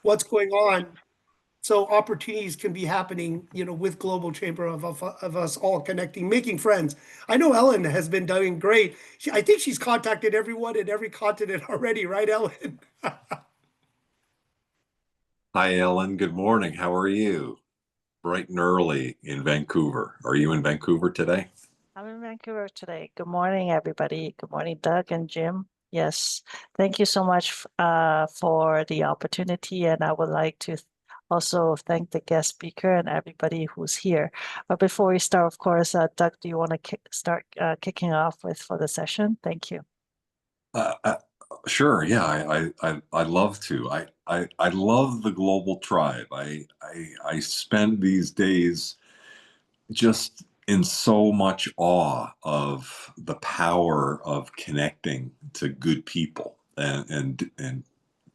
what's going on. So opportunities can be happening, with Global Chamber of us all connecting, making friends. I know Ellen has been doing great. I think she's contacted everyone in every continent already, right, Ellen? Hi, Ellen. Good morning. How are you? Bright and early in Vancouver. Are you in Vancouver today? I'm in Vancouver today. Good morning, everybody. Good morning, Doug and Jim. Yes, thank you so much for the opportunity, and I would like to also thank the guest speaker and everybody who's here. But before we start, of course, Doug, do you want to start kicking off with for the session? Thank you. Uh, uh, sure. Yeah, I love to. I love the global tribe. I spend these days just in so much awe of the power of connecting to good people, and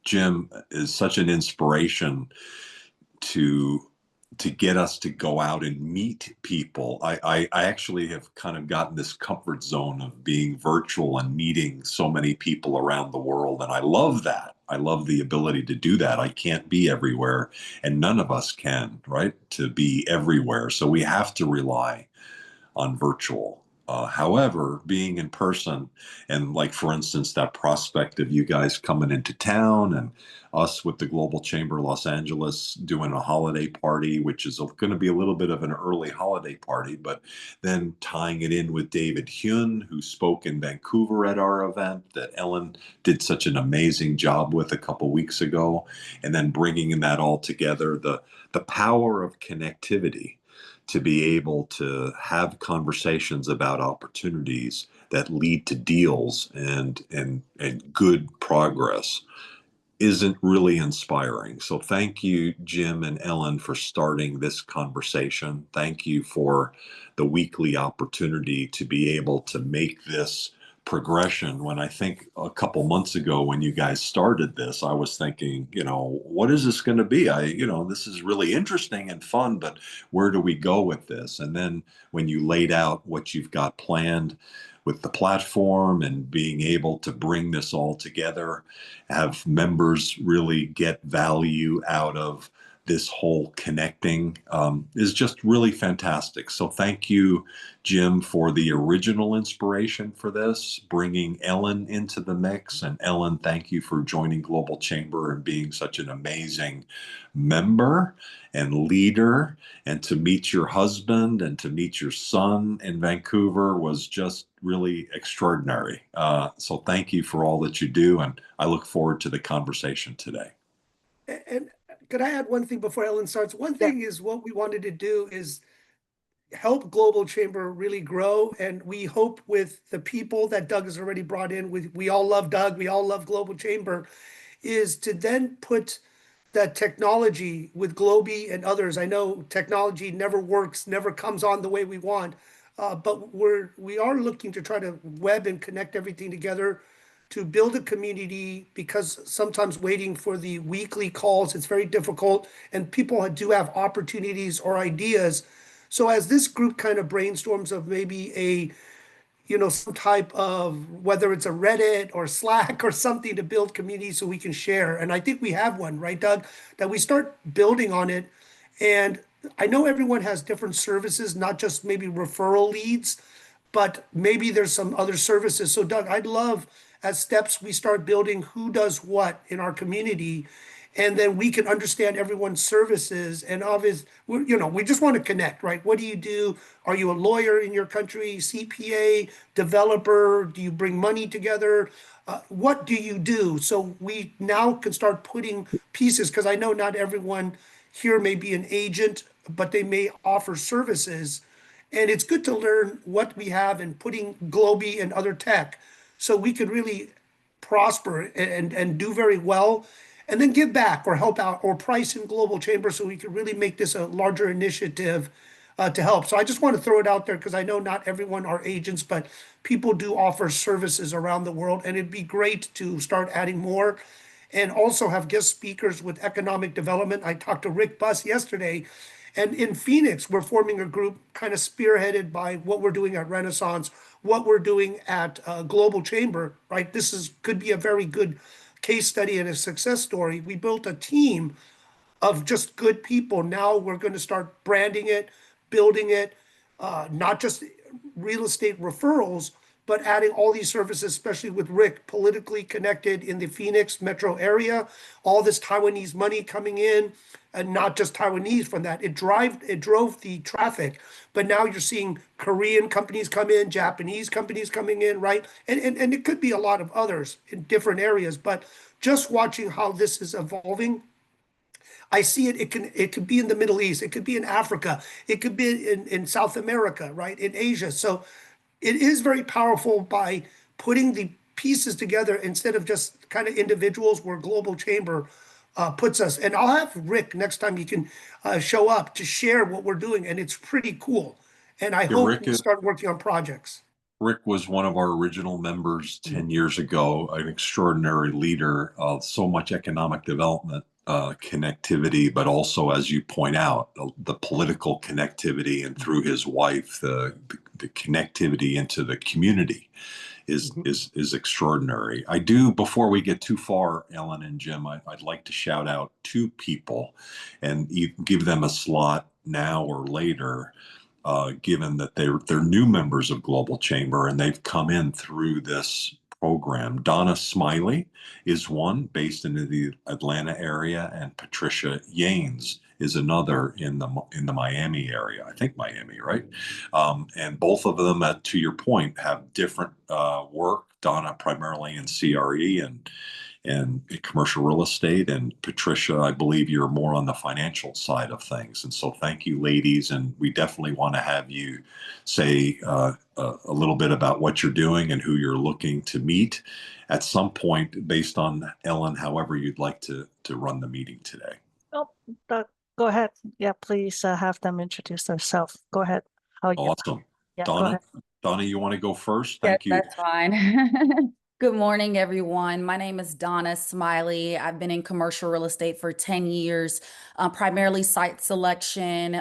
Jim is such an inspiration to get us to go out and meet people. I actually have kind of gotten this comfort zone of being virtual and meeting so many people around the world. And I love that. I love the ability to do that. I can't be everywhere, and none of us can, right? To be everywhere. So we have to rely on virtual. However, being in person, and like for instance, that prospect of you guys coming into town and us with the Global Chamber Los Angeles doing a holiday party, which is going to be a little bit of an early holiday party, but then tying it in with David Hyun, who spoke in Vancouver at our event that Ellen did such an amazing job with a couple weeks ago, and then bringing that all together, the power of connectivity to be able to have conversations about opportunities that lead to deals and good progress isn't really inspiring. So thank you, Jim and Ellen, for starting this conversation. Thank you for the weekly opportunity to be able to make this progression. When I think a couple months ago when you guys started this, I was thinking, what is this going to be? This is really interesting and fun, but where do we go with this? And then when you laid out what you've got planned with the platform and being able to bring this all together, have members really get value out of this whole connecting, is just really fantastic. So thank you, Jim, for the original inspiration for this, bringing Ellen into the mix. And Ellen, thank you for joining Global Chamber and being such an amazing member and leader. And to meet your husband and to meet your son in Vancouver was just really extraordinary. So thank you for all that you do. And I look forward to the conversation today. And could I add one thing before Ellen starts? One thing is what we wanted to do is help Global Chamber really grow. And we hope with the people that Doug has already brought in, we all love Doug, we all love Global Chamber, is to then put that technology with Globy and others. I know technology never works, never comes on the way we want, but we are looking to try to web and connect everything together to build a community, because sometimes waiting for the weekly calls, it's very difficult, and people do have opportunities or ideas. So as this group kind of brainstorms of maybe some type of, whether it's a Reddit or Slack or something to build community so we can share. And I think we have one, right, Doug? That we start building on it. And I know everyone has different services, not just maybe referral leads, but maybe there's some other services. So Doug, I'd love, as steps, we start building who does what in our community, and then we can understand everyone's services. And obviously, we just want to connect, right? What do you do? Are you a lawyer in your country, CPA, developer? Do you bring money together? What do you do? So we now can start putting pieces, because I know not everyone here may be an agent, but they may offer services. And it's good to learn what we have and putting Globy and other tech so we could really prosper and do very well, and then give back or help out or price in Global Chamber so we could really make this a larger initiative to help. So I just want to throw it out there, because I know not everyone are agents, but people do offer services around the world, and it'd be great to start adding more and also have guest speakers with economic development. I talked to Rick Buss yesterday, and in Phoenix, we're forming a group kind of spearheaded by what we're doing at RESAAS, what we're doing at Global Chamber, right? Could be a very good case study and a success story. We built a team of just good people. Now we're going to start branding it, building it, not just real estate referrals, but adding all these services, especially with Rick, politically connected in the Phoenix metro area, all this Taiwanese money coming in, and not just Taiwanese from that. It drove the traffic, but now you're seeing Korean companies come in, Japanese companies coming in, right? And it could be a lot of others in different areas, but just watching how this is evolving, I see it. It could be in the Middle East. It could be in Africa. It could be in South America, right? In Asia. So it is very powerful by putting the pieces together instead of just kind of individuals where Global Chamber puts us. And I'll have Rick next time he can show up to share what we're doing. And it's pretty cool. And I Yeah, hope we'll start working on projects. Rick was one of our original members 10 years ago, an extraordinary leader of so much economic development, connectivity, but also, as you point out, the political connectivity, and through his wife, the connectivity into the community is extraordinary. I do, before we get too far, Ellen and Jim, I'd like to shout out two people and give them a slot now or later, given that they're new members of Global Chamber and they've come in through this program. Donna Smiley is one, based in the Atlanta area, and Patricia Yanes is another in the Miami area. I think Miami, right? And both of them, to your point, have different work. Donna primarily in CRE and commercial real estate. And Patricia, I believe you're more on the financial side of things. And so thank you, ladies. And we definitely want to have you say a little bit about what you're doing and who you're looking to meet at some point, based on Ellen, however you'd like to run the meeting today. Oh, Doug, go ahead. Yeah, please have them introduce themselves. Go ahead. Awesome. Yeah, go Donna, ahead. Donna, you want to go first? Yes, Thank you. that's fine. Good morning, everyone. My name is Donna Smiley. I've been in commercial real estate for 10 years, primarily site selection,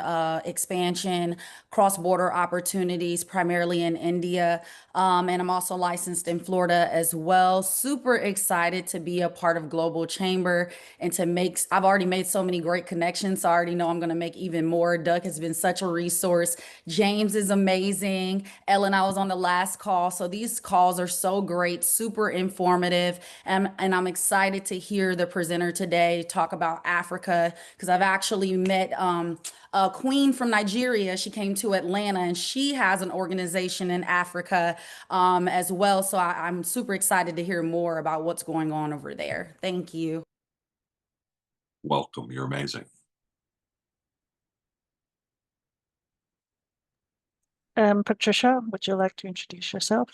expansion, cross-border opportunities, primarily in India. And I'm also licensed in Florida as well. Super excited to be a part of Global Chamber and I've already made so many great connections. So I already know I'm going to make even more. Doug has been such a resource. James is amazing. Ellen, I was on the last call. So these calls are so great, super informative. And I'm excited to hear the presenter today talk about Africa, because I've actually met a queen from Nigeria. She came to Atlanta and she has an organization in Africa as well. So I'm super excited to hear more about what's going on over there. Thank you. Welcome. You're amazing. Patricia, would you like to introduce yourself?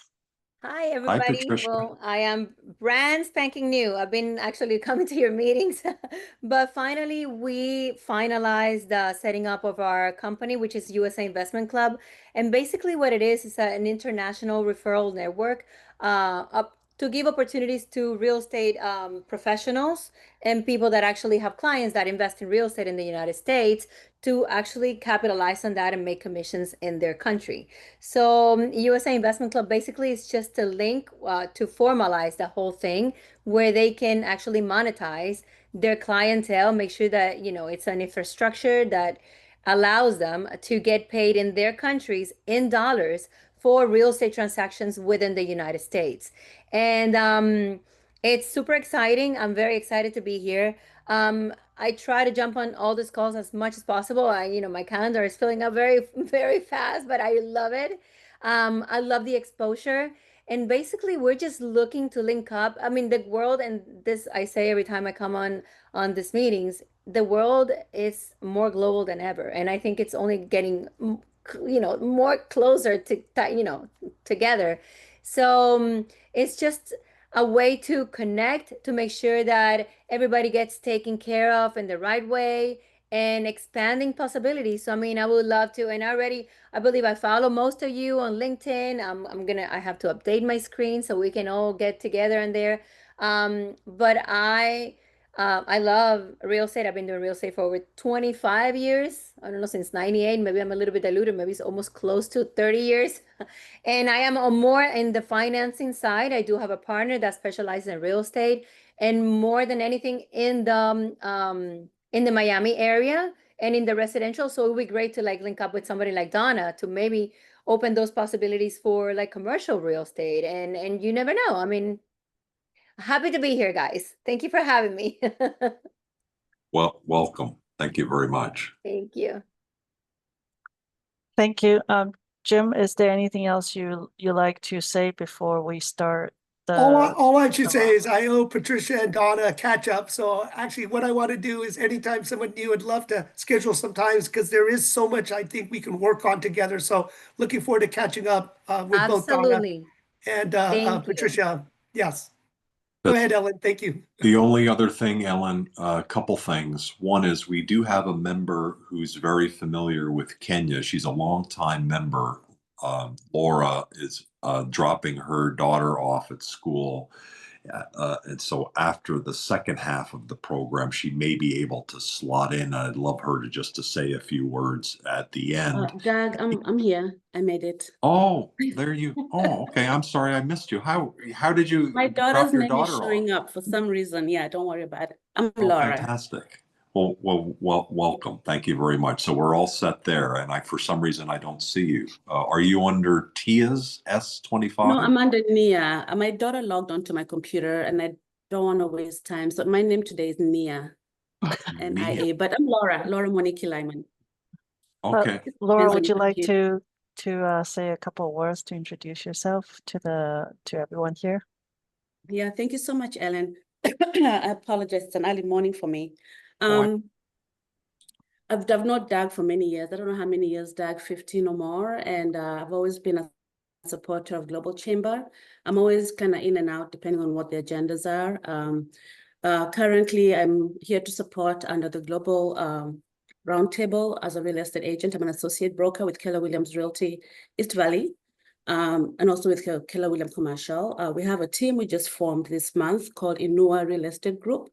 Hi, everybody. Patricia. Well, I am brand spanking new. I've been actually coming to your meetings, but finally we finalized the setting up of our company, which is USA Investment Club. And basically what it is an international referral network up to give opportunities to real estate professionals and people that actually have clients that invest in real estate in the United States to actually capitalize on that and make commissions in their country. So USA Investment Club basically is just a link to formalize the whole thing where they can actually monetize their clientele, make sure that, you know, it's an infrastructure that allows them to get paid in their countries in dollars for real estate transactions within the United States. And it's super exciting. I'm very excited to be here. I try to jump on all these calls as much as possible. My calendar is filling up very, very fast, but I love it. I love the exposure. And basically, we're just looking to link up. I mean, the world, and this I say every time I come on these meetings, the world is more global than ever. And I think it's only getting, more closer to, together. So it's just a way to connect, to make sure that everybody gets taken care of in the right way and expanding possibilities. So, I mean, I would love to, and I believe I follow most of you on LinkedIn. I have to update my screen so we can all get together in there. But I love real estate. I've been doing real estate for over 25 years. I don't know, since 98. Maybe I'm a little bit diluted. Maybe it's almost close to 30 years. And I am more in the financing side. I do have a partner that specializes in real estate. and more than anything in the Miami area and in the residential. So it would be great to like link up with somebody like Donna to maybe open those possibilities for like commercial real estate. And you never know. I mean, happy to be here, guys. Thank you for having me. Well, welcome. Thank you very much. Thank you. Thank you. Jim, is there anything else you like to say before we start All I should say is I owe Patricia and Donna a catch up. So actually what I want to do is anytime someone new, I'd love to schedule some times because there is so much I think we can work on together. So looking forward to catching up with both Donna Absolutely. and Thank you. Patricia. Yes. Go ahead, Ellen. Thank you. The only other thing, Ellen, a couple things. One is we do have a member who's very familiar with Kenya. She's a longtime member. Laura is dropping her daughter off at school. And so after the second half of the program, she may be able to slot in. I'd love her to say a few words at the end. Doug, I'm here. I made it. Oh, there you. Oh, okay. I'm sorry, I missed you. How did you My drop daughter's your name daughter is off? showing up for some reason. Yeah, don't worry about it. I'm Oh, Laura. fantastic. Well, welcome. Thank you very much. So we're all set there, and for some reason, I don't see you. Are you under Tia's S25? No, I'm under Nia. My daughter logged onto my computer, and I don't want to waste time. So my name today is Nia, N-I-A, but I'm Laura Monique Lyman. Okay. Laura, Depends on would you your like computer. to say a couple of words to introduce yourself to everyone here? Yeah, thank you so much, Ellen. I apologize. It's an early morning for me. I've known Doug for many years. I don't know how many years, Doug, 15 or more. And I've always been a supporter of Global Chamber. I'm always kind of in and out depending on what the agendas are. Currently, I'm here to support under the Global Roundtable as a real estate agent. I'm an associate broker with Keller Williams Realty East Valley, and also with Keller Williams Commercial. We have a team we just formed this month called Inua Real Estate Group.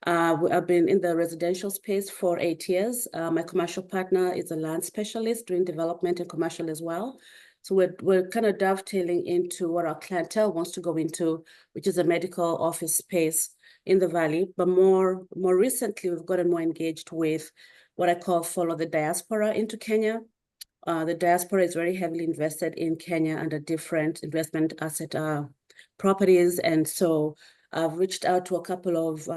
I've been in the residential space for 8 years. My commercial partner is a land specialist doing development and commercial as well. So we're kind of dovetailing into what our clientele wants to go into, which is a medical office space in the Valley. But more recently, we've gotten more engaged with what I call follow the diaspora into Kenya. The diaspora is very heavily invested in Kenya under different investment asset properties. And so I've reached out to a couple of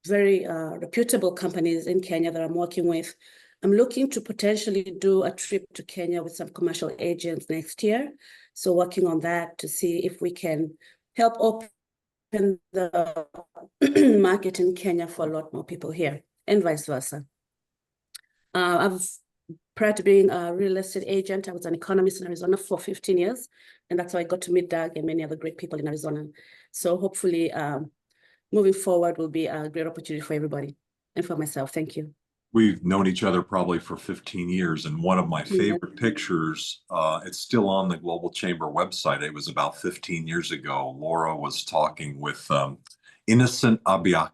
very reputable companies in Kenya that I'm working with. I'm looking to potentially do a trip to Kenya with some commercial agents next year. So working on that to see if we can help open the market in Kenya for a lot more people here and vice versa. Prior to being a real estate agent, I was an economist in Arizona for 15 years. And that's how I got to meet Doug and many other great people in Arizona. So hopefully moving forward will be a great opportunity for everybody and for myself. Thank you. We've known each other probably for 15 years. And one of my favorite pictures, it's still on the Global Chamber website. It was about 15 years ago. Laura was talking with Innocent Abiaka.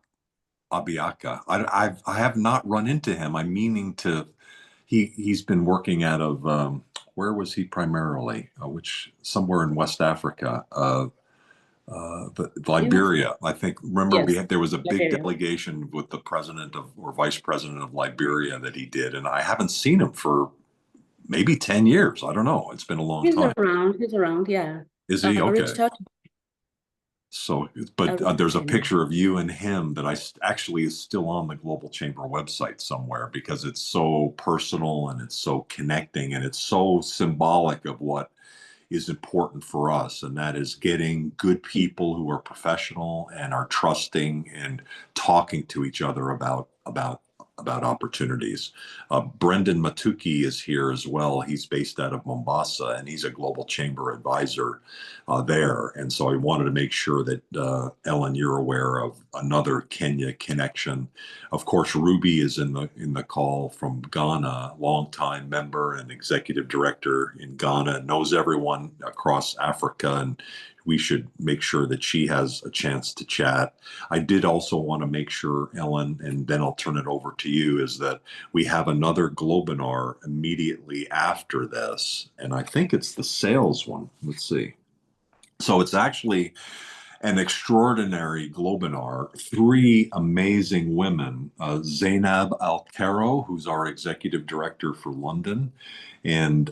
I have not run into him. I'm meaning to. He's been working out of where was he primarily? Somewhere in West Africa. Liberia, I think. Remember, Yes, there was a big Liberia. delegation with the president or vice president of Liberia that he did, and I haven't seen him for maybe 10 years. I don't know. It's been a long time. He's around, yeah. Is he? I Okay. reached out. So, but there's a picture of you and him that actually is still on the Global Chamber website somewhere because it's so personal and it's so connecting and it's so symbolic of what is important for us, and that is getting good people who are professional and are trusting and talking to each other about opportunities. Brendan Matuki is here as well. He's based out of Mombasa, and he's a Global Chamber advisor there. And so I wanted to make sure that, Ellen, you're aware of another Kenya connection. Of course, Ruby is in the call from Ghana, longtime member and executive director in Ghana, knows everyone across Africa, and we should make sure that she has a chance to chat. I did also want to make sure, Ellen, and then I'll turn it over to you, is that we have another Globinar immediately after this, and I think it's the sales one. Let's see. So it's actually an extraordinary Globinar, three amazing women, Zainab Al-Karo, who's our executive director for London, and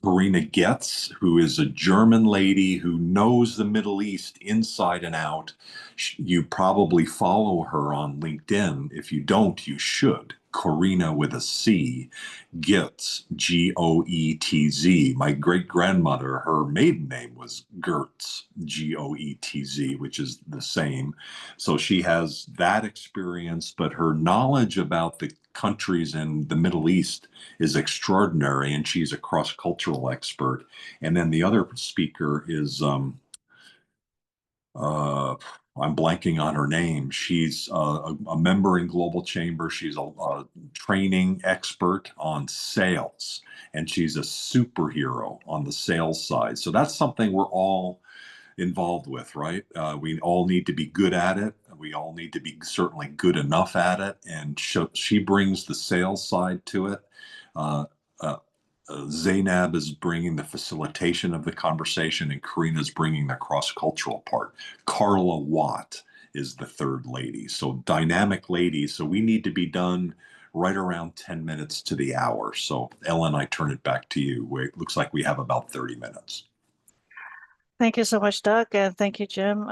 Karina Getz, who is a German lady who knows the Middle East inside and out. You probably follow her on LinkedIn. If you don't, you should. Karina with a C, Getz, Goetz. My great-grandmother, her maiden name was Gertz, Goetz, which is the same. So she has that experience, but her knowledge about the countries in the Middle East is extraordinary, and she's a cross-cultural expert. And then the other speaker is I'm blanking on her name. She's a member in Global Chamber. She's a training expert on sales, and she's a superhero on the sales side. So that's something we're all involved with, right? We all need to be good at it. We all need to be certainly good enough at it. And she brings the sales side to it. Uh, uh, Zainab is bringing the facilitation of the conversation, and Karina's bringing the cross-cultural part. Carla Watt is the third lady. So dynamic ladies. So we need to be done right around 10 minutes to the hour. So Ellen, I turn it back to you. It looks like we have about 30 minutes. Thank you so much, Doug, and thank you, Jim.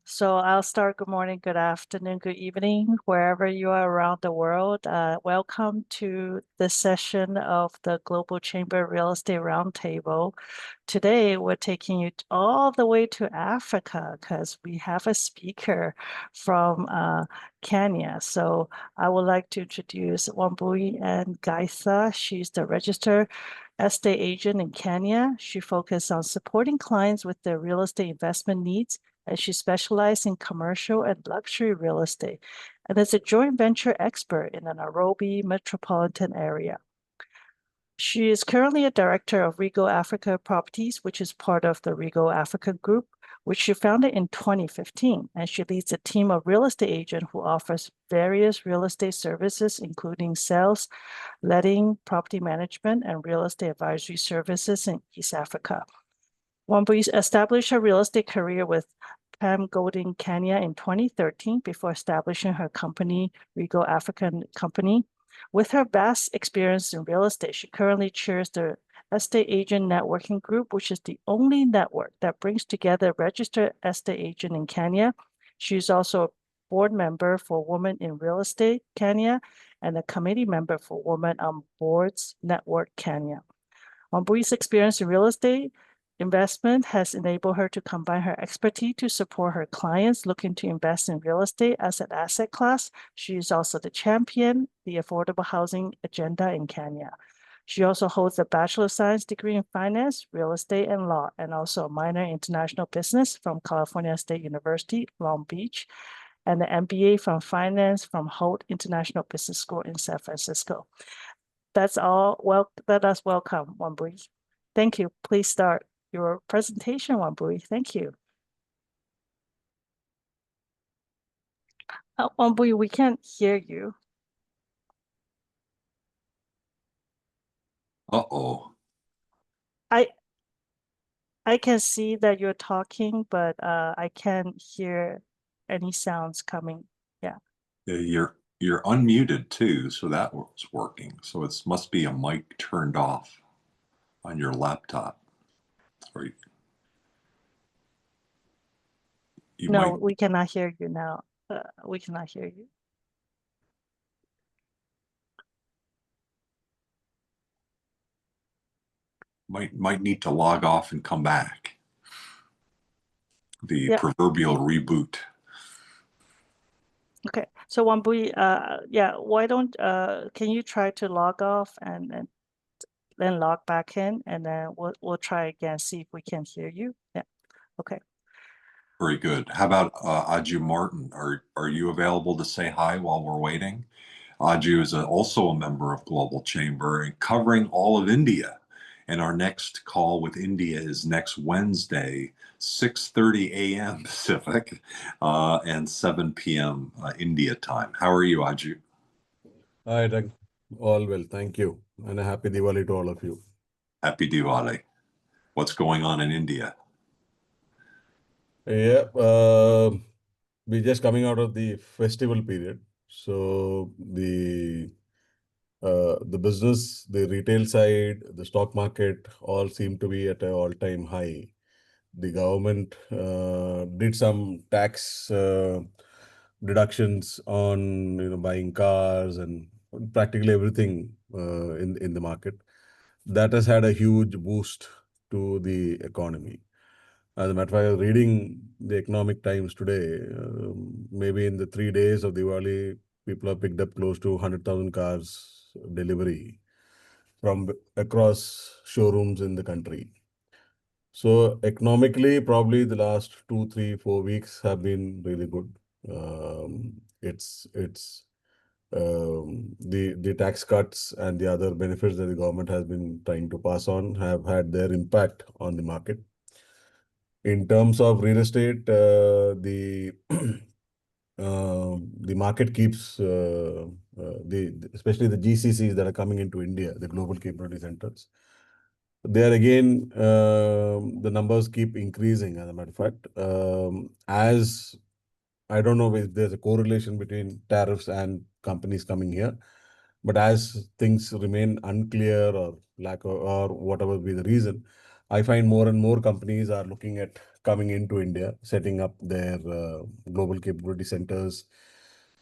So I'll start. Good morning, good afternoon, good evening, wherever you are around the world. Welcome to this session of the Global Chamber Real Estate Roundtable. Today, we're taking you all the way to Africa because we have a speaker from Kenya. So I would like to introduce Wambui and Gaitha. She's the registered estate agent in Kenya. She focuses on supporting clients with their real estate investment needs, and she specializes in commercial and luxury real estate, and is a joint venture expert in the Nairobi metropolitan area. She is currently a director of Regal Africa Properties, which is part of the Regal Africa Group, which she founded in 2015, and she leads a team of real estate agents who offers various real estate services, including sales, letting, property management, and real estate advisory services in East Africa. Wambui established her real estate career with Pam Golding Kenya in 2013 before establishing her company, Regal African Company. With her vast experience in real estate, she currently chairs the Estate Agent Networking Group, which is the only network that brings together registered estate agents in Kenya. She is also a board member for Women in Real Estate Kenya and a committee member for Women on Boards Network Kenya. Wambui's experience in real estate investment has enabled her to combine her expertise to support her clients looking to invest in real estate as an asset class. She is also the champion the affordable housing agenda in Kenya. She also holds a Bachelor of Science degree in Finance, Real Estate, and Law, and also a minor in International Business from California State University, Long Beach, and the MBA from Finance from Holt International Business School in San Francisco. That's all. Well, let us welcome Wambui. Thank you. Please start your presentation, Wambui. Thank you. Wambui, we can't hear you. Uh-oh. I can see that you're talking, but I can't hear any sounds coming. Yeah. You're unmuted too, so that was working. So it must be a mic turned off on your laptop. Or no, we cannot hear you now. We cannot hear you. Might need to log off and come back. The proverbial reboot. Okay, so Wambui, yeah, why don't can you try to log off and then log back in, and then we'll try again, see if we can hear you. Yeah, okay. Very good. How about Aju Martin? Are you available to say hi while we're waiting? Aju is also a member of Global Chamber and covering all of India. And our next call with India is next Wednesday, 6:30 a.m. Pacific and 7 p.m. India time. How are you, Aju? Hi, Doug. All well, thank you. And a happy Diwali to all of you. Happy Diwali. What's going on in India? Yeah, we're just coming out of the festival period. So the business, the retail side, the stock market all seem to be at an all-time high. The government did some tax deductions on buying cars and practically everything in the market. That has had a huge boost to the economy. As a matter of fact, I was reading the Economic Times today. Maybe in the 3 days of Diwali, people have picked up close to 100,000 cars delivery from across showrooms in the country. So economically, probably the last 2, 3, 4 weeks have been really good. It's the tax cuts and the other benefits that the government has been trying to pass on have had their impact on the market. In terms of real estate, the market keeps especially the GCCs that are coming into India, the Global Capability Centers. There again, the numbers keep increasing. As a matter of fact, as I don't know if there's a correlation between tariffs and companies coming here, but as things remain unclear or lack of, or whatever be the reason, I find more and more companies are looking at coming into India, setting up their global capability centers.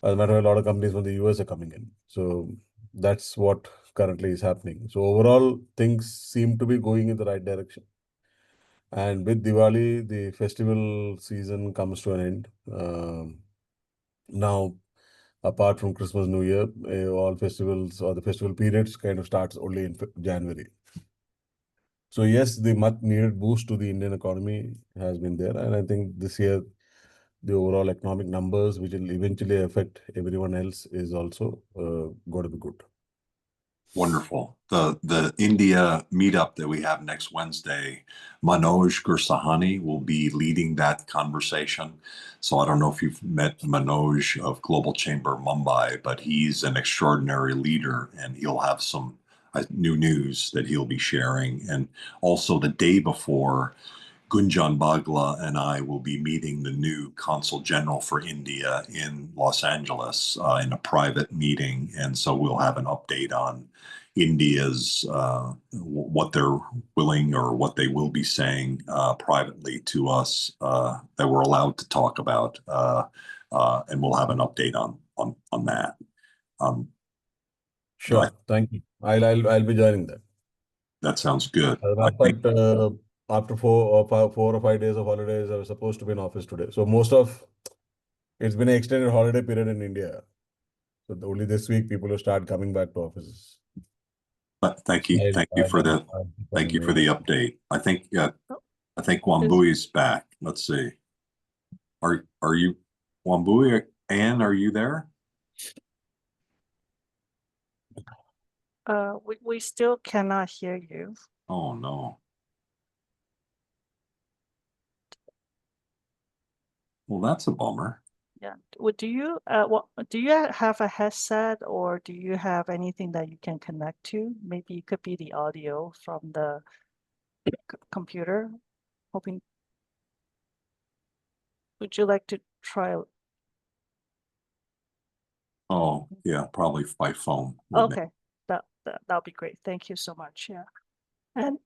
As a matter of fact, a lot of companies from the US are coming in. So that's what currently is happening. So overall, things seem to be going in the right direction. And with Diwali, the festival season comes to an end. Now, apart from Christmas, New Year, all festivals or the festival periods kind of starts only in January. So yes, the much needed boost to the Indian economy has been there. And I think this year, the overall economic numbers, which will eventually affect everyone else, is also going to be good. Wonderful. The India meetup that we have next Wednesday, Manoj Gursahani will be leading that conversation. So I don't know if you've met Manoj of Global Chamber Mumbai, but he's an extraordinary leader and he'll have some new news that he'll be sharing. And also the day before, Gunjan Bagla and I will be meeting the new Consul General for India in Los Angeles in a private meeting. And so we'll have an update on India's, what they're willing or what they will be saying privately to us that we're allowed to talk about. And we'll have an update on that. Sure. Thank you. I'll be joining that. That sounds good. As a matter of fact, after 4 or 5 days of holidays, I was supposed to be in office today. So it's been an extended holiday period in India. So only this week people will start coming back to offices. Thank you for the update. I think Wambui is back. Let's see. Are you Wambui? Anne, are you there? We still cannot hear you. Oh no. Well, that's a bummer. Yeah. Do you have a headset or do you have anything that you can connect to? Maybe it could be the audio from the computer. Would you like to try? Oh yeah, probably by phone. Okay, that'll be great. Thank you so much. Yeah,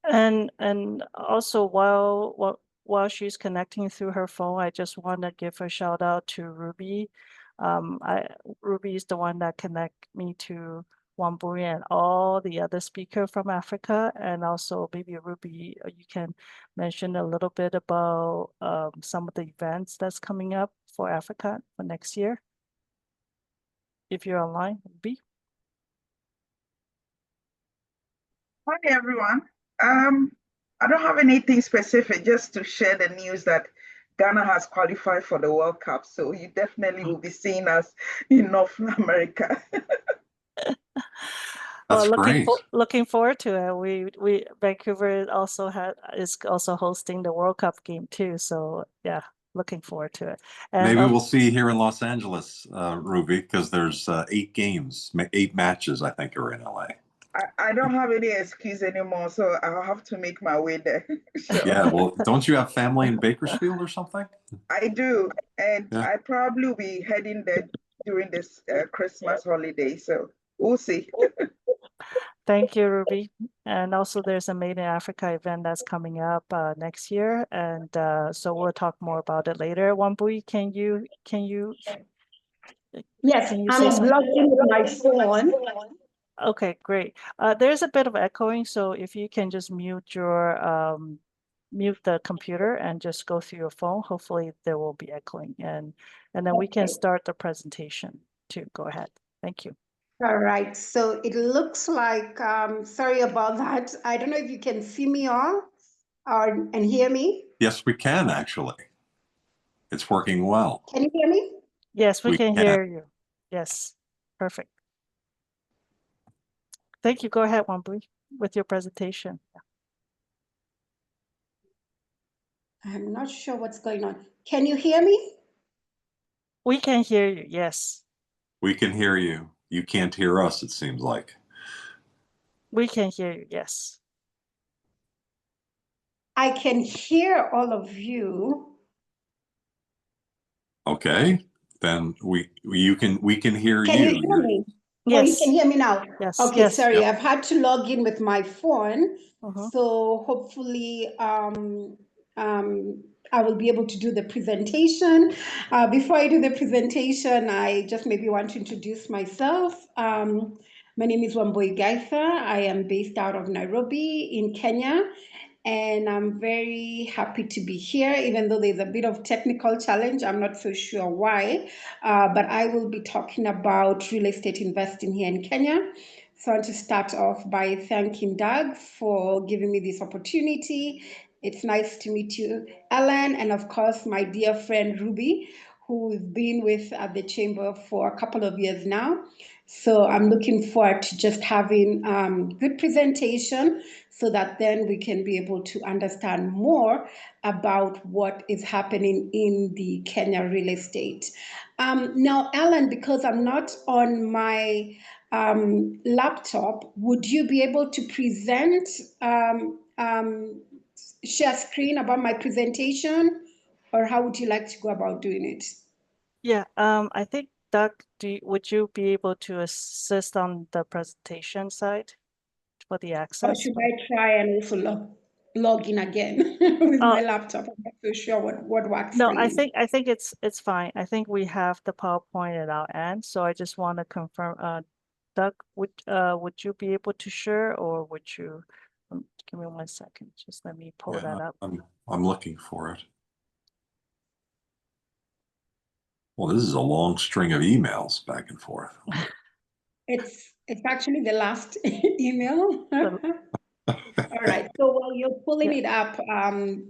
and also while she's connecting through her phone, I just want to give a shout out to Ruby. Ruby is the one that connect me to Wambui and all the other speakers from Africa, and also maybe Ruby, you can mention a little bit about some of the events that's coming up for Africa for next year. If you're online, Ruby. Hi, everyone. I don't have anything specific, just to share the news that Ghana has qualified for the World Cup. So you definitely will be seeing us in North America. That's great. Looking forward to it. We Vancouver is also hosting the World Cup game too. So yeah, looking forward to it. And maybe we'll see here in Los Angeles, Ruby, because there's 8 games, 8 matches, I think, are in LA. I don't have any excuse anymore, so I'll have to make my way there. Sure. Yeah, well, don't you have family in Bakersfield or something? I do, and Yeah. I probably will be heading there during this Christmas holiday, so we'll see. Thank you, Ruby. And also there's a Made in Africa event that's coming up next year. And so we'll talk more about it later. Wambui, can you Yes, say I'm something? logged in with my phone. Okay, great. There's a bit of echoing, so if you can just mute your mute the computer and just go through your phone, hopefully there will be echoing, and then we can start the presentation too. Go ahead. Thank you. All right, so it looks like, sorry about that. I don't know if you can see me all and hear me. Yes, we can actually. It's working well. Can you hear me? Yes, we We can can. hear you. Yes, perfect. Thank you. Go ahead, Wambui, with your presentation. I'm not sure what's going on. Can you hear me? We can hear you. Yes, We can hear you. You can't hear us, it seems like. we can hear you. Yes. I can hear all of you. Okay, then we can hear Can you you. hear me? Oh, you Yes. can hear me now? Yes. Okay, Yes. sorry, Yep. I've had to log in with my phone. Mhm. So hopefully I will be able to do the presentation. Before I do the presentation, I just maybe want to introduce myself. My name is Wambui Gaitha. I am based out of Nairobi in Kenya. And I'm very happy to be here, even though there's a bit of technical challenge. I'm not so sure why, but I will be talking about real estate investing here in Kenya. So I want to start off by thanking Doug for giving me this opportunity. It's nice to meet you, Ellen, and of course, my dear friend Ruby, who's been with the Chamber for a couple of years now. So I'm looking forward to just having good presentation so that then we can be able to understand more about what is happening in the Kenya real estate. Now, Ellen, because I'm not on my laptop, would you be able to present, share screen about my presentation, or how would you like to go about doing it? Yeah. I think Doug, would you be able to assist on the presentation side for the Or access? should I try and also log in again with my laptop? I'm not so sure what works No, for you. I think it's fine. I think we have the PowerPoint at our end, so I just want to confirm. Doug, would you be able to share, or would you? Give me 1 second. Just let me pull that up. I'm looking for it. Well, this is a long string of emails back and forth. It's actually the last email. All right, so while you're pulling it up,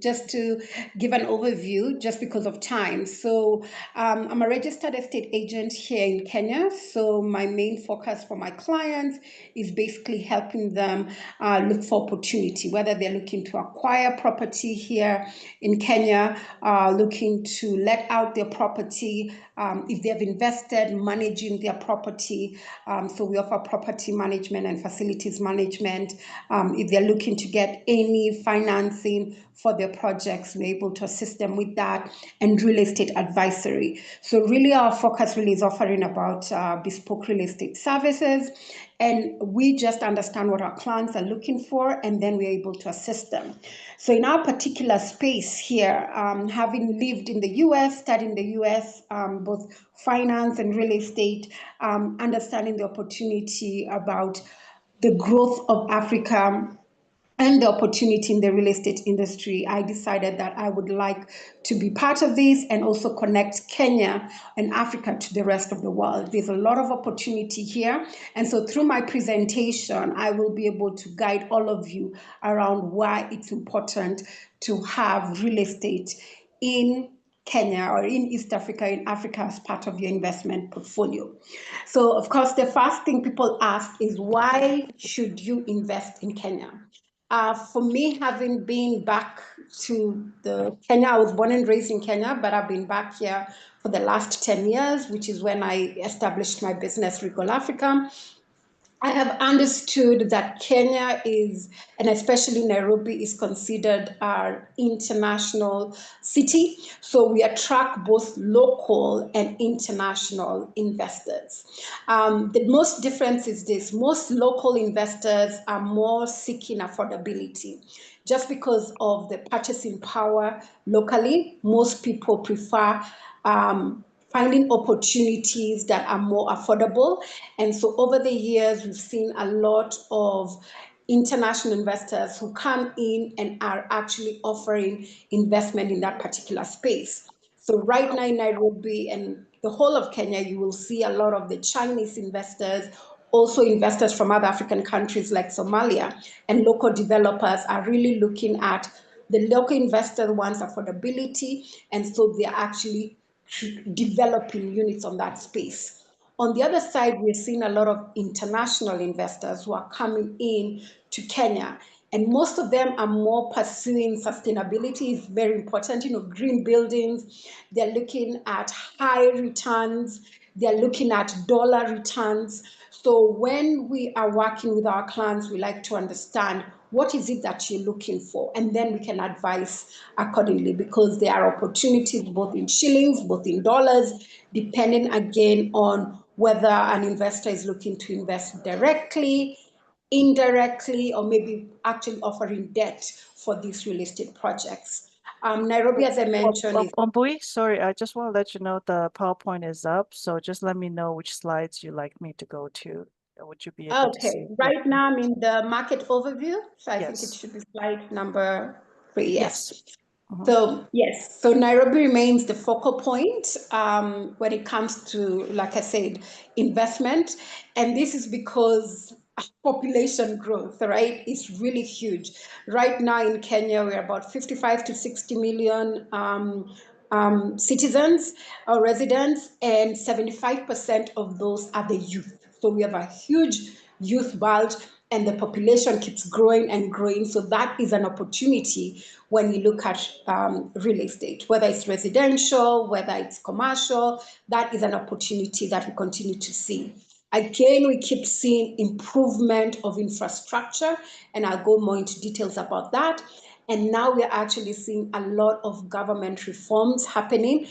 just to give an overview, just because of time. So I'm a registered estate agent here in Kenya. So my main focus for my clients is basically helping them look for opportunity, whether they're looking to acquire property here in Kenya, looking to let out their property, if they have invested, managing their property. So we offer property management and facilities management. If they're looking to get any financing for their projects, we're able to assist them with that, and real estate advisory. So really our focus really is offering about bespoke real estate services, and we just understand what our clients are looking for, and then we're able to assist them. So in our particular space here, having lived in the US, studied in the US, both finance and real estate, understanding the opportunity about the growth of Africa and the opportunity in the real estate industry, I decided that I would like to be part of this and also connect Kenya and Africa to the rest of the world. There's a lot of opportunity here. And so through my presentation, I will be able to guide all of you around why it's important to have real estate in Kenya or in East Africa, in Africa, as part of your investment portfolio. So of course, the first thing people ask is, why should you invest in Kenya? For me, having been back to Kenya, I was born and raised in Kenya, but I've been back here for the last 10 years, which is when I established my business, Regal Africa. I have understood that Kenya is, and especially Nairobi, is considered our international city. So we attract both local and international investors. The most difference is this: most local investors are more seeking affordability. Just because of the purchasing power locally, most people prefer finding opportunities that are more affordable. And so over the years, we've seen a lot of international investors who come in and are actually offering investment in that particular space. So right now in Nairobi and the whole of Kenya, you will see a lot of the Chinese investors, also investors from other African countries like Somalia, and local developers are really looking at the local investor wants affordability, and so they're actually developing units on that space. On the other side, we're seeing a lot of international investors who are coming in to Kenya, and most of them are more pursuing sustainability. Is very important, green buildings. They're looking at high returns. They're looking at dollar returns. So when we are working with our clients, we like to understand what is it that you're looking for, and then we can advise accordingly, because there are opportunities both in shillings, both in dollars, depending again on whether an investor is looking to invest directly, indirectly, or maybe actually offering debt for these real estate projects. Nairobi, as I mentioned, is Ombui, sorry, I just want to let you know the PowerPoint is up, so just let me know which slides you'd like me to go to. Would you be able to see? okay. Right now I'm in the market overview, so I think it Yes. should be slide number 3. Yes. Mhm. So yes, so Nairobi remains the focal point when it comes to, like I said, investment, and this is because population growth, right, is really huge. Right now in Kenya, we're about 55 to 60 million citizens or residents, and 75% of those are the youth. So we have a huge youth bulge, and the population keeps growing and growing. So that is an opportunity when you look at real estate, whether it's residential, whether it's commercial, that is an opportunity that we continue to see. Again, we keep seeing improvement of infrastructure, and I'll go more into details about that. And now we're actually seeing a lot of government reforms happening.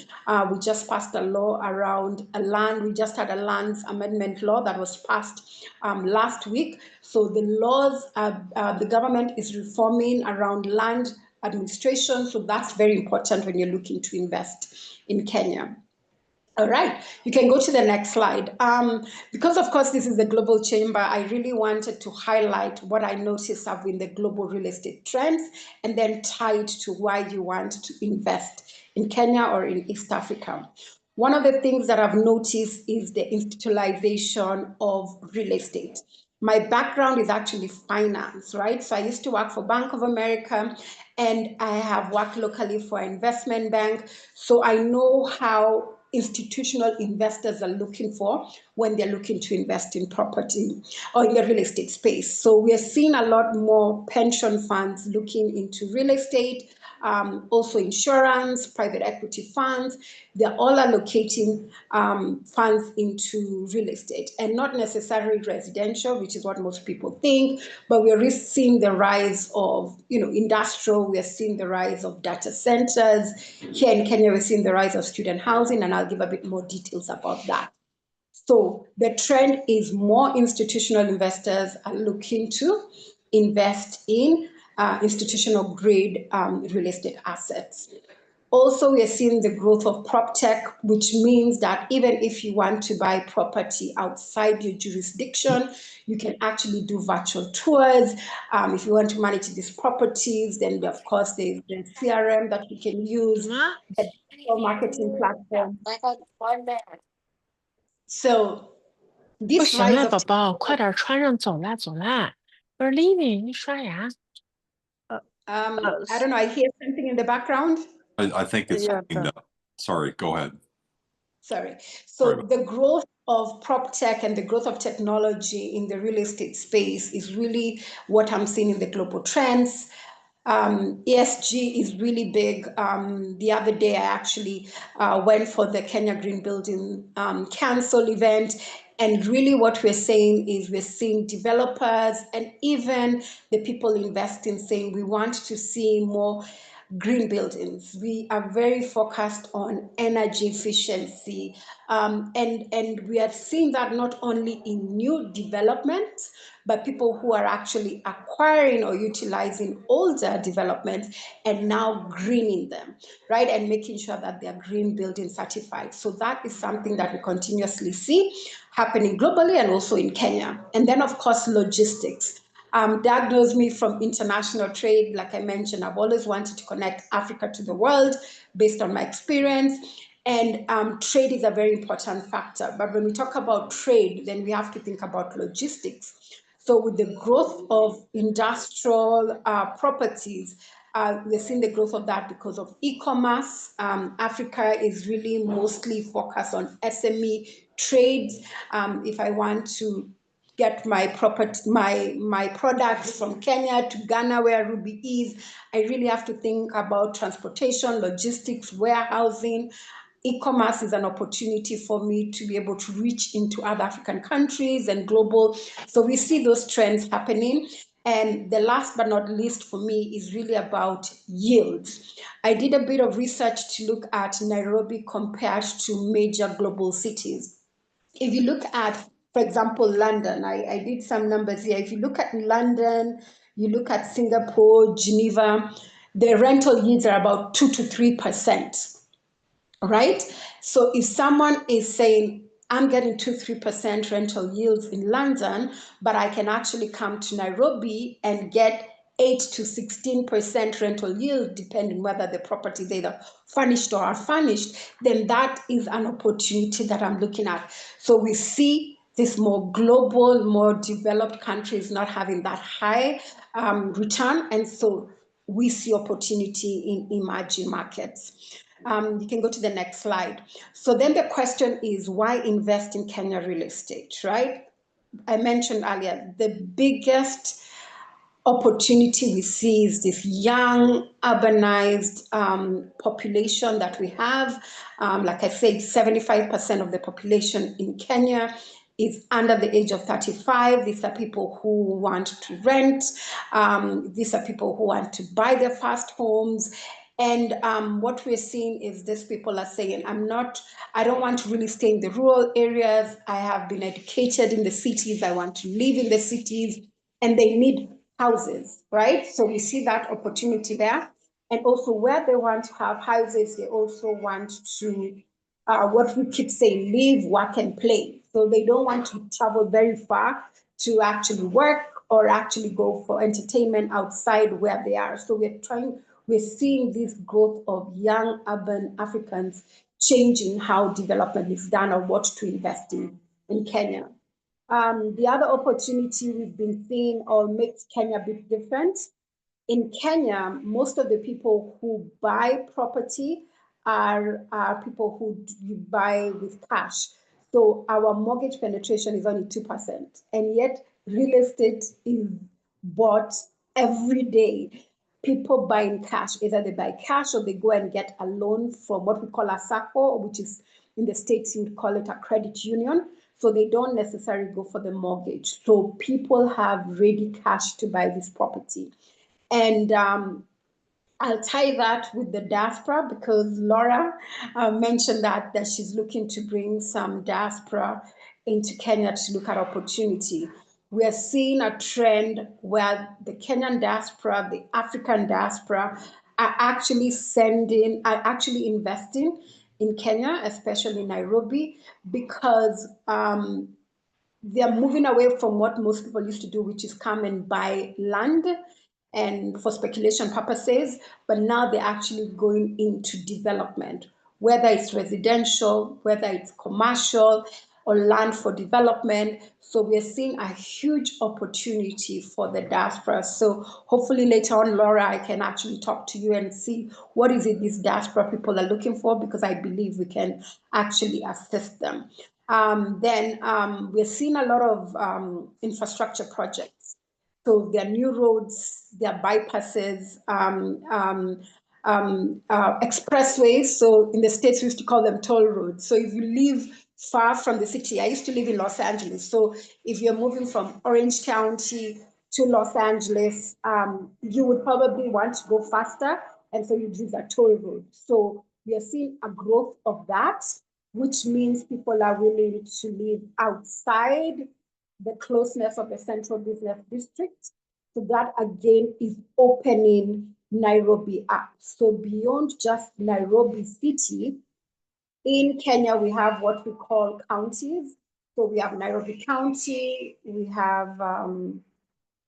We just passed a law around a land. We just had a lands amendment law that was passed last week. So the laws, the government is reforming around land administration. So that's very important when you're looking to invest in Kenya. All right, you can go to the next slide. Because of course this is the Global Chamber, I really wanted to highlight what I noticed have been the global real estate trends, and then tie it to why you want to invest in Kenya or in East Africa. One of the things that I've noticed is the institutionalization of real estate. My background is actually finance, right? So I used to work for Bank of America, and I have worked locally for an investment bank. So I know how institutional investors are looking for when they're looking to invest in property or in the real estate space. So we are seeing a lot more pension funds looking into real estate, also insurance, private equity funds. They're all allocating funds into real estate, and not necessarily residential, which is what most people think, but we're seeing the rise of industrial. We're seeing the rise of data centers. Here in Kenya, we're seeing the rise of student housing, and I'll give a bit more details about that. So the trend is more institutional investors are looking to invest in institutional grade real estate assets. Also, we are seeing the growth of prop tech, which means that even if you want to buy property outside your jurisdiction, you can actually do virtual tours. If you want to manage these properties, then of course there's the CRM that you can use, the digital marketing platform. So 不 this 行 rise 了， of 宝宝，快点穿上，走啦，走啦。We're leaving，你刷牙。I don't know, I hear something in the background. I think it's Yeah, cleaned up. Sorry, go ahead. Sorry. So the growth of prop tech and the growth of technology in the real estate space is really what I'm seeing in the global trends. ESG is really big. The other day, I actually went for the Kenya Green Building Council event, And really what we're saying is we're seeing developers and even the people investing saying we want to see more green buildings. We are very focused on energy efficiency. And we are seeing that not only in new developments, but people who are actually acquiring or utilizing older developments and now greening them, right? And making sure that they're green building certified. So that is something that we continuously see happening globally and also in Kenya. And then of course, logistics. That knows me from international trade. Like I mentioned, I've always wanted to connect Africa to the world based on my experience. And trade is a very important factor. But when we talk about trade, then we have to think about logistics. So with the growth of industrial properties, we're seeing the growth of that because of e-commerce. Africa is really mostly focused on SME trades. If I want to get my products from Kenya to Ghana, where Ruby is, I really have to think about transportation, logistics, warehousing. E-commerce is an opportunity for me to be able to reach into other African countries and global. So we see those trends happening. And the last but not least for me is really about yields. I did a bit of research to look at Nairobi compared to major global cities. If you look at, for example, London, I did some numbers here. If you look at London, you look at Singapore, Geneva, the rental yields are about 2 to 3%. Right? So if someone is saying, I'm getting 2-3% rental yields in London, but I can actually come to Nairobi and get 8 to 16% rental yield, depending whether the property is either furnished or unfurnished, then that is an opportunity that I'm looking at. So we see this more global, more developed countries not having that high return. And so we see opportunity in emerging markets. You can go to the next slide. So then the question is, why invest in Kenya real estate, right? I mentioned earlier, the biggest opportunity we see is this young, urbanized population that we have. Like I said, 75% of the population in Kenya is under the age of 35. These are people who want to rent. These are people who want to buy their first homes. And what we're seeing is these people are saying, I don't want to really stay in the rural areas. I have been educated in the cities. I want to live in the cities, and they need houses, right? So we see that opportunity there. And also where they want to have houses, they also want to, what we keep saying, live, work, and play. So they don't want to travel very far to actually work or actually go for entertainment outside where they are. So we're seeing this growth of young urban Africans changing how development is done or what to invest in Kenya. The other opportunity we've been seeing or makes Kenya a bit different. In Kenya, most of the people who buy property are people who you buy with cash. So our mortgage penetration is only 2%, and yet real estate is bought every day. People buy in cash, either they buy cash or they go and get a loan from what we call a SACCO, which is in the States, you would call it a credit union. So they don't necessarily go for the mortgage. So people have ready cash to buy this property. And I'll tie that with the diaspora because Laura mentioned that she's looking to bring some diaspora into Kenya to look at opportunity. We are seeing a trend where the Kenyan diaspora, the African diaspora are actually investing in Kenya, especially Nairobi, because they're moving away from what most people used to do, which is come and buy land and for speculation purposes, but now they're actually going into development, whether it's residential, whether it's commercial, or land for development. So we're seeing a huge opportunity for the diaspora. So hopefully later on, Laura, I can actually talk to you and see what is it these diaspora people are looking for, because I believe we can actually assist them. Then we're seeing a lot of infrastructure projects. So there are new roads, there are bypasses, expressways. So in the States, we used to call them toll roads. So if you live far from the city. I used to live in Los Angeles. So if you're moving from Orange County to Los Angeles, you would probably want to go faster. And so you'd use a toll road. So we are seeing a growth of that, which means people are willing to live outside the closeness of the central business district. So that again is opening Nairobi up. So beyond just Nairobi city, in Kenya, we have what we call counties. So we have Nairobi County, we have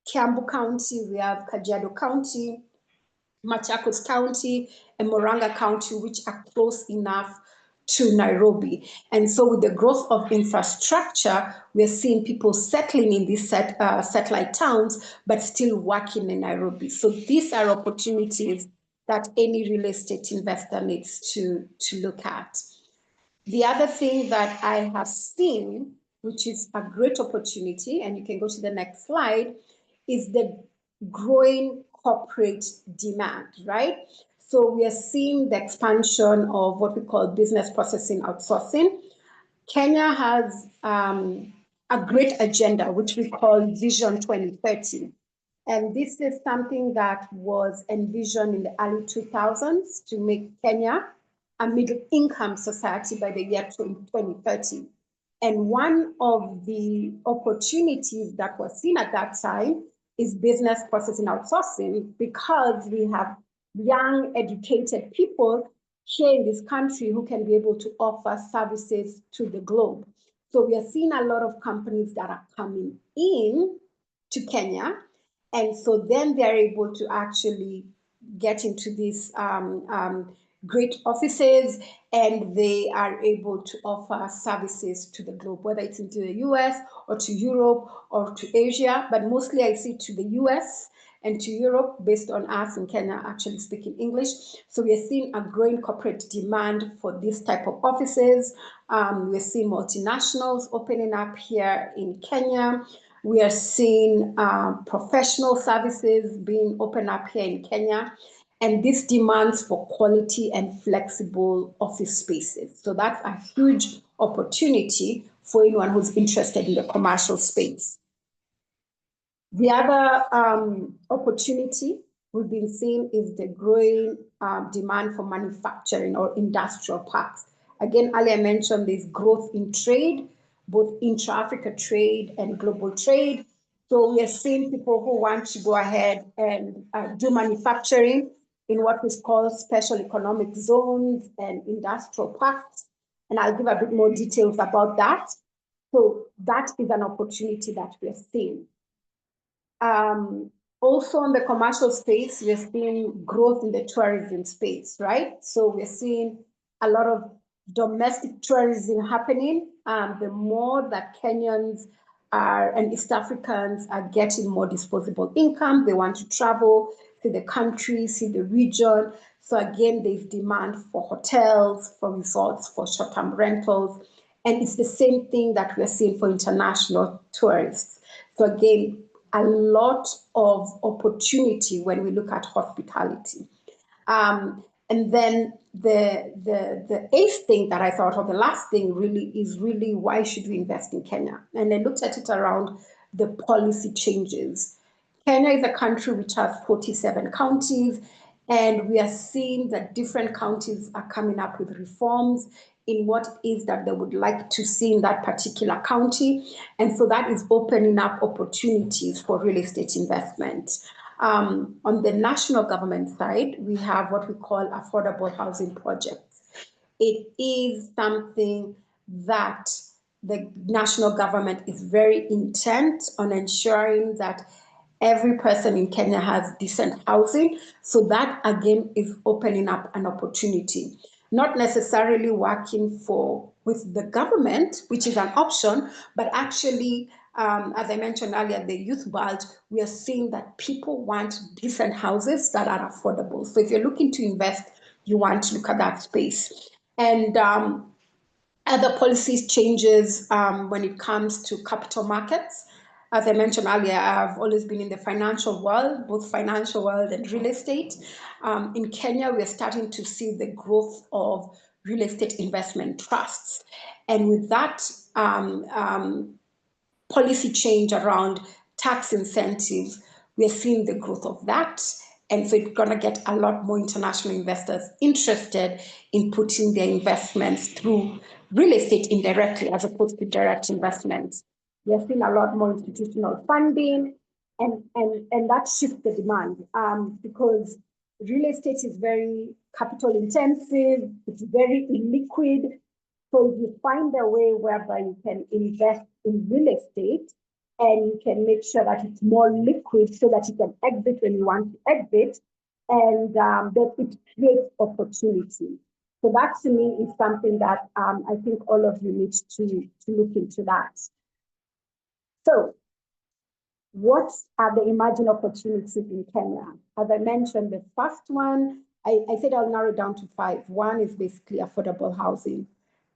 Kiambu County, we have Kajiado County, Machakos County, and Murang'a County, which are close enough to Nairobi. And so with the growth of infrastructure, we're seeing people settling in these satellite towns, but still working in Nairobi. So these are opportunities that any real estate investor needs to look at. The other thing that I have seen, which is a great opportunity, and you can go to the next slide, is the growing corporate demand, right? So we are seeing the expansion of what we call business processing outsourcing. Kenya has a great agenda, which we call Vision 2030. And this is something that was envisioned in the early 2000s to make Kenya a middle income society by the year 2030. And one of the opportunities that was seen at that time is business processing outsourcing, because we have young, educated people here in this country who can be able to offer services to the globe. So we are seeing a lot of companies that are coming in to Kenya. And so then they're able to actually get into these great offices, and they are able to offer services to the globe, whether it's into the US or to Europe or to Asia, but mostly I see to the US and to Europe, based on us in Kenya actually speaking English. So we're seeing a growing corporate demand for this type of offices. We're seeing multinationals opening up here in Kenya. We are seeing professional services being opened up here in Kenya, and this demands for quality and flexible office spaces. So that's a huge opportunity for anyone who's interested in the commercial space. The other opportunity we've been seeing is the growing demand for manufacturing or industrial parks. Again, earlier I mentioned this growth in trade, both intra-Africa trade and global trade. So we are seeing people who want to go ahead and do manufacturing in what is called special economic zones and industrial parks. And I'll give a bit more details about that. So that is an opportunity that we're seeing. Also in the commercial space, we're seeing growth in the tourism space, right? So we're seeing a lot of domestic tourism happening. The more that Kenyans and East Africans are getting more disposable income, they want to travel to the country, see the region. So again, there's demand for hotels, for resorts, for short-term rentals. And it's the same thing that we're seeing for international tourists. So again, a lot of opportunity when we look at hospitality. And then the eighth thing that I thought of, the last thing really is why should we invest in Kenya? And I looked at it around the policy changes. Kenya is a country which has 47 counties, and we are seeing that different counties are coming up with reforms in what it is that they would like to see in that particular county. And so that is opening up opportunities for real estate investment. On the national government side, we have what we call affordable housing projects. It is something that the national government is very intent on ensuring that every person in Kenya has decent housing. So that again is opening up an opportunity. Not necessarily working with the government, which is an option, but actually, as I mentioned earlier, the youth bulge, we are seeing that people want decent houses that are affordable. So if you're looking to invest, you want to look at that space. And other policy changes when it comes to capital markets. As I mentioned earlier, I've always been in the financial world, both financial world and real estate. In Kenya, we're starting to see the growth of real estate investment trusts. And with that policy change around tax incentives, we're seeing the growth of that. And so it's going to get a lot more international investors interested in putting their investments through real estate indirectly as opposed to direct investments. We're seeing a lot more institutional funding, and that shifts the demand because real estate is very capital intensive, it's very illiquid. So if you find a way whereby you can invest in real estate and you can make sure that it's more liquid so that you can exit when you want to exit, and that it creates opportunity. So that to me is something that I think all of you need to look into that. So what are the emerging opportunities in Kenya? As I mentioned, the first one, I said I'll narrow down to 5. One is basically affordable housing.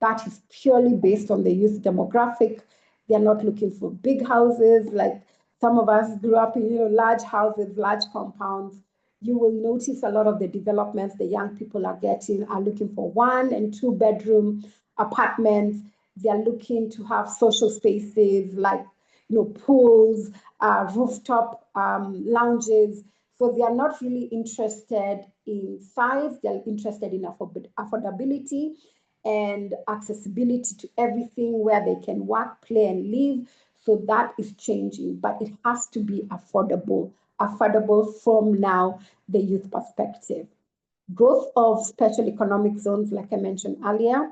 That is purely based on the youth demographic. They're not looking for big houses like some of us grew up in, large houses, large compounds. You will notice a lot of the developments the young people are getting are looking for 1 and 2 bedroom apartments. They're looking to have social spaces like pools, rooftop lounges. So they are not really interested in size. They're interested in affordability and accessibility to everything where they can work, play, and live. So that is changing, but it has to be affordable from now, the youth perspective. Growth of special economic zones, like I mentioned earlier.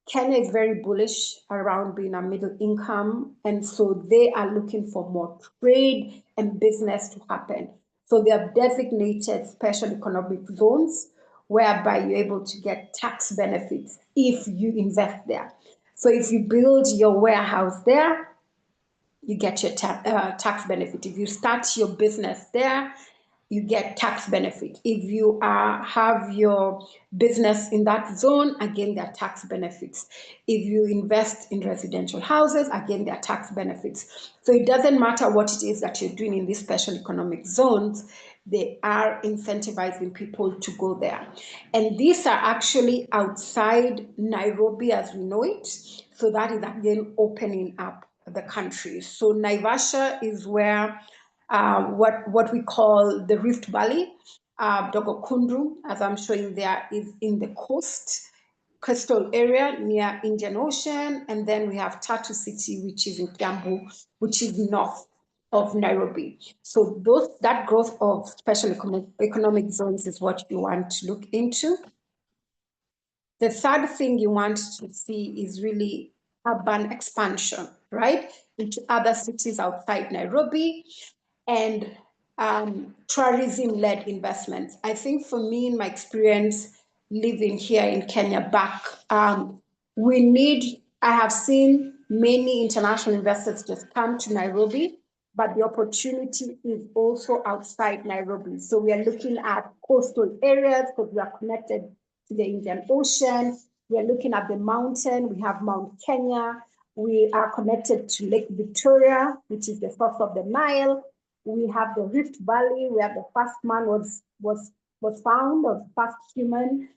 Kenya is very bullish around being a middle income, and so they are looking for more trade and business to happen. So they have designated special economic zones whereby you're able to get tax benefits if you invest there. So if you build your warehouse there, you get your tax benefit. If you start your business there, you get tax benefit. If you have your business in that zone, again, there are tax benefits. If you invest in residential houses, again, there are tax benefits. So it doesn't matter what it is that you're doing in these special economic zones, they are incentivizing people to go there. And these are actually outside Nairobi as we know it. So that is again opening up the country. So Naivasha is where what we call the Rift Valley, Dogokundu, as I'm showing there, is in the coastal area near Indian Ocean, and then we have Tatu City, which is in Kiambu, which is north of Nairobi. So that growth of special economic zones is what you want to look into. The third thing you want to see is really urban expansion, right, into other cities outside Nairobi, and tourism-led investments. I think for me, in my experience living here in Kenya back, I have seen many international investors just come to Nairobi, but the opportunity is also outside Nairobi. So we are looking at coastal areas because we are connected to the Indian Ocean. We are looking at the mountain. We have Mount Kenya. We are connected to Lake Victoria, which is the source of the Nile. We have the Rift Valley, where the first man was found, or the first human.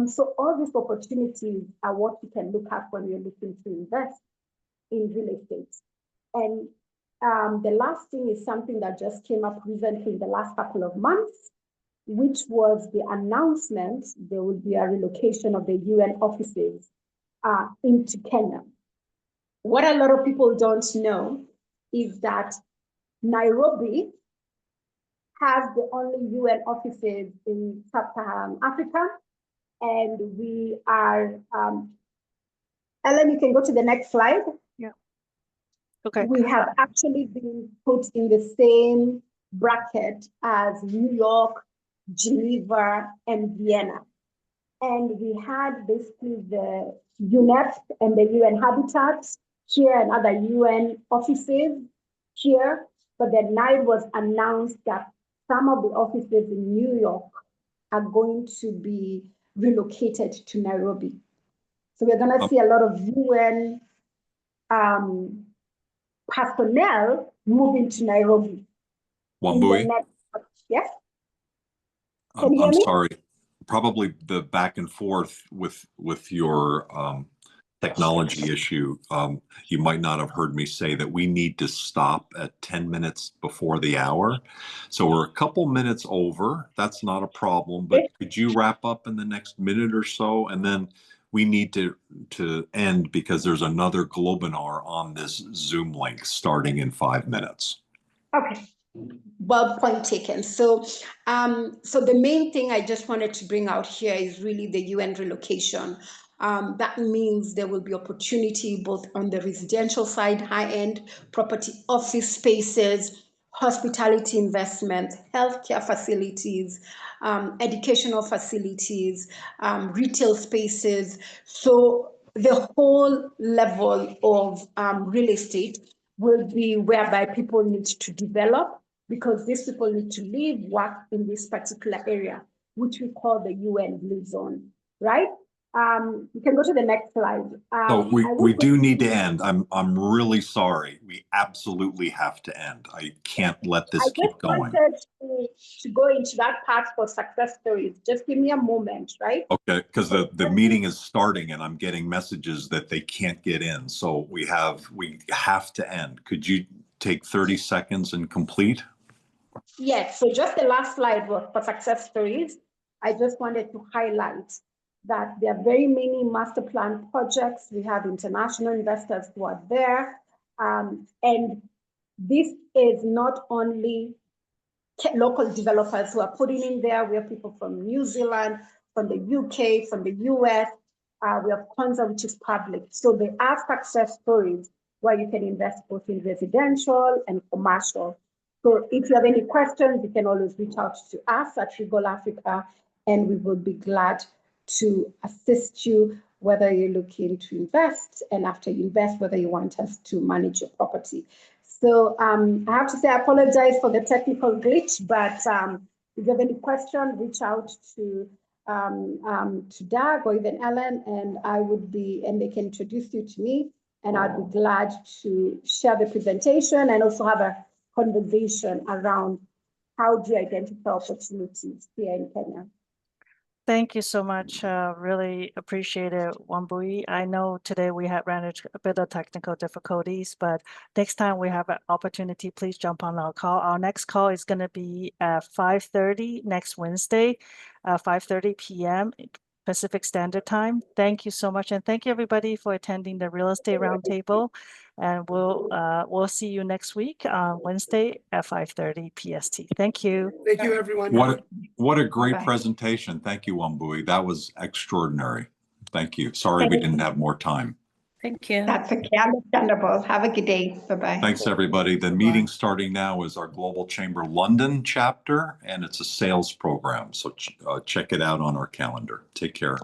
So all these opportunities are what you can look at when you're looking to invest in real estate. And the last thing is something that just came up recently in the last couple of months, which was the announcement there will be a relocation of the UN offices into Kenya. What a lot of people don't know is that Nairobi has the only UN offices in Sub-Saharan Africa, and we are, Ellen, you can go to the next slide. Yeah. Okay. We have actually been put in the same bracket as New York, Geneva, and Vienna. And we had basically the UNEP and the UN Habitat here and other UN offices here, but then now it was announced that some of the offices in New York are going to be relocated to Nairobi. So we're going to see a lot of UN personnel moving to Nairobi. Wambui? Yes? I'm sorry. probably the back and forth with your technology issue. You might not have heard me say that we need to stop at 10 minutes before the hour. So we're a couple minutes over. That's not a problem, but could you wrap up in the next minute or so? And then we need to end because there's another Globinar on this Zoom link starting in 5 minutes. Okay. Well, point taken. So, so the main thing I just wanted to bring out here is really the UN relocation. That means there will be opportunity both on the residential side, high-end property, office spaces, hospitality investment, healthcare facilities, educational facilities, retail spaces. So the whole level of real estate will be whereby people need to develop, because these people need to live, work in this particular area, which we call the UN blue zone, right? You can go to the next slide. So we do need to end. I'm really sorry. We absolutely have to end. I can't let this keep going. I just wanted to go into that part for success stories. Just give me a moment, right? Okay, because the meeting is starting and I'm getting messages that they can't get in. So we have to end. Could you take 30 seconds and complete? Yes, so just the last slide was for success stories. I just wanted to highlight that there are very many master plan projects. We have international investors who are there. And this is not only local developers who are putting in there. We have people from New Zealand, from the UK, from the US. We have Kwanza, which is public. So there are success stories where you can invest both in residential and commercial. So if you have any questions, you can always reach out to us at Regal Africa, and we will be glad to assist you, whether you're looking to invest, and after you invest, whether you want us to manage your property. So I have to say, I apologize for the technical glitch, but if you have any questions, reach out to Doug or even Ellen, and they can introduce you to me, and I'd be glad to share the presentation and also have a conversation around how do you identify opportunities here in Kenya. Thank you so much. Really appreciate it, Wambui. I know today we had ran into a bit of technical difficulties, but next time we have an opportunity, please jump on our call. Our next call is going to be at 5:30 next Wednesday, 5:30 p.m. Pacific Standard Time. Thank you so much. And thank you everybody for attending the Real Estate Roundtable. And we'll see you next week on Wednesday at 5:30 PST. Thank you. Thank you, everyone. What a great Bye-bye. presentation. Thank you, Wambui. That was extraordinary. Thank you. Sorry we didn't have more time. Thank you. That's okay, understandable. Have a good day. Bye-bye. Thanks, everybody. The meeting starting now is our Global Chamber London chapter, and it's a sales program. So check it out on our calendar. Take care.